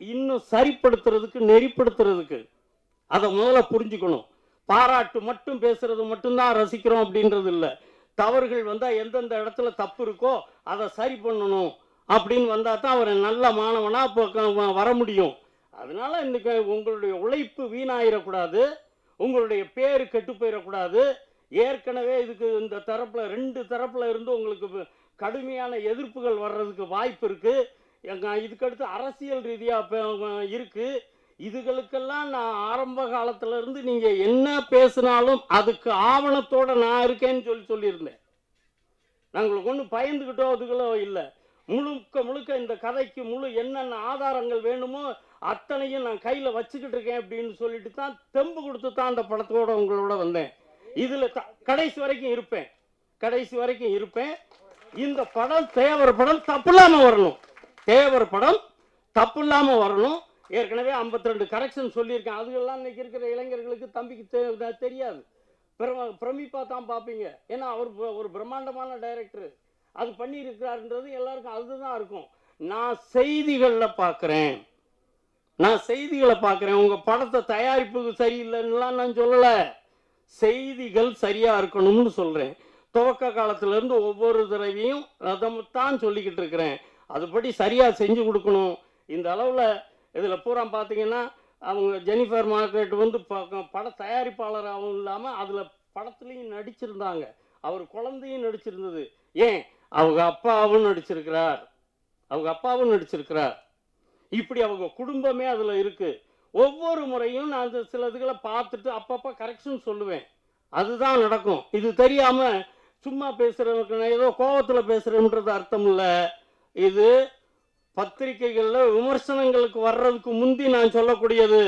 இன்னும் சரிப்படுத்துறதுக்கு, நெறிப்படுத்துறதுக்கு. அதை முதல்ல புரிஞ்சுக்கணும். பாராட்டு மட்டும் பேசுறது மட்டும்தான் ரசிக்கிறோம் அப்படின்றது இல்லை. தவறுகள் வந்தால் எந்தெந்த இடத்துல தப்பு இருக்கோ அதை சரி பண்ணணும் அப்படின்னு வந்தால் தான் அவர் நல்ல மாணவனாக இப்போ வர முடியும். அதனால இன்னைக்கு உங்களுடைய உழைப்பு வீணாயிடக்கூடாது, உங்களுடைய பேர் கெட்டு போயிடக்கூடாது. ஏற்கனவே இதுக்கு இந்த தரப்புல 2 தரப்புல இருந்து உங்களுக்கு கடுமையான எதிர்ப்புகள் வர்றதுக்கு வாய்ப்பு இருக்கு. இதுக்கடுத்து அரசியல் ரீதியாக இருக்கு. இதுகளுக்கெல்லாம் நான் ஆரம்ப காலத்துல இருந்து நீங்க என்ன பேசினாலும் அதுக்கு ஆவணத்தோட நான் இருக்கேன்னு சொல்லியிருந்தேன். நாங்களுக்கு ஒன்றும் பயந்துகிட்டோ அதுகளோ இல்லை. முழுக்க இந்த கதைக்கு என்னென்ன ஆதாரங்கள் வேணுமோ அத்தனையும் நான் கையில் வச்சுக்கிட்டு இருக்கேன் அப்படின்னு சொல்லிட்டு தான் தெம்பு கொடுத்து தான் அந்த படத்தோட உங்களோட வந்தேன். இதில் கடைசி வரைக்கும் இருப்பேன். இந்த படம் தேவர் படம் தப்பு இல்லாமல் வரணும். ஏற்கனவே 52 கரெக்ஷன் சொல்லியிருக்கேன். அதுகெல்லாம் இன்னைக்கு இருக்கிற இளைஞர்களுக்கு தம்பிக்கு தெரியாது. பிரமிப்பா தான் பார்ப்பீங்க. ஏன்னா அவர் ஒரு பிரம்மாண்டமான டைரக்டர். அது பண்ணியிருக்கிறாருன்றது எல்லாருக்கும் அதுதான் இருக்கும். நான் செய்திகளை பார்க்குறேன். உங்கள் படத்தை தயாரிப்புக்கு சரியில்லைன்னுலாம் நான் சொல்லலை. செய்திகள் சரியாக இருக்கணும்னு சொல்கிறேன். துவக்க காலத்திலேருந்து ஒவ்வொரு தடவையும் அதைத்தான் சொல்லிக்கிட்டு இருக்கிறேன். அதுபடி சரியாக செஞ்சு கொடுக்கணும். இந்த அளவில் இதில் பூரா பார்த்தீங்கன்னா அவங்க ஜெனிஃபர் மார்க்ரெட் வந்து பட தயாரிப்பாளராகவும் இல்லாமல் அதில் படத்துலையும் நடிச்சிருந்தாங்க. அவர் குழந்தையும் நடிச்சிருந்தது. ஏன் அவங்க அப்பாவும் நடிச்சிருக்கிறார். இப்படி அவங்க குடும்பமே அதில் இருக்குது. ஒவ்வொரு முறையும் நான் அந்த சில இதுகளை பார்த்துட்டு அப்பப்போ கரெக்ஷன் சொல்லுவேன். அதுதான் நடக்கும். இது தெரியாமல் சும்மா பேசுகிறவனுக்கு நான் ஏதோ கோபத்தில் பேசுகிறேன்றது அர்த்தம் இல்லை. இது பத்திரிகைகளில் விமர்சனங்களுக்கு வர்றதுக்கு முந்தி நான் சொல்லக்கூடியது.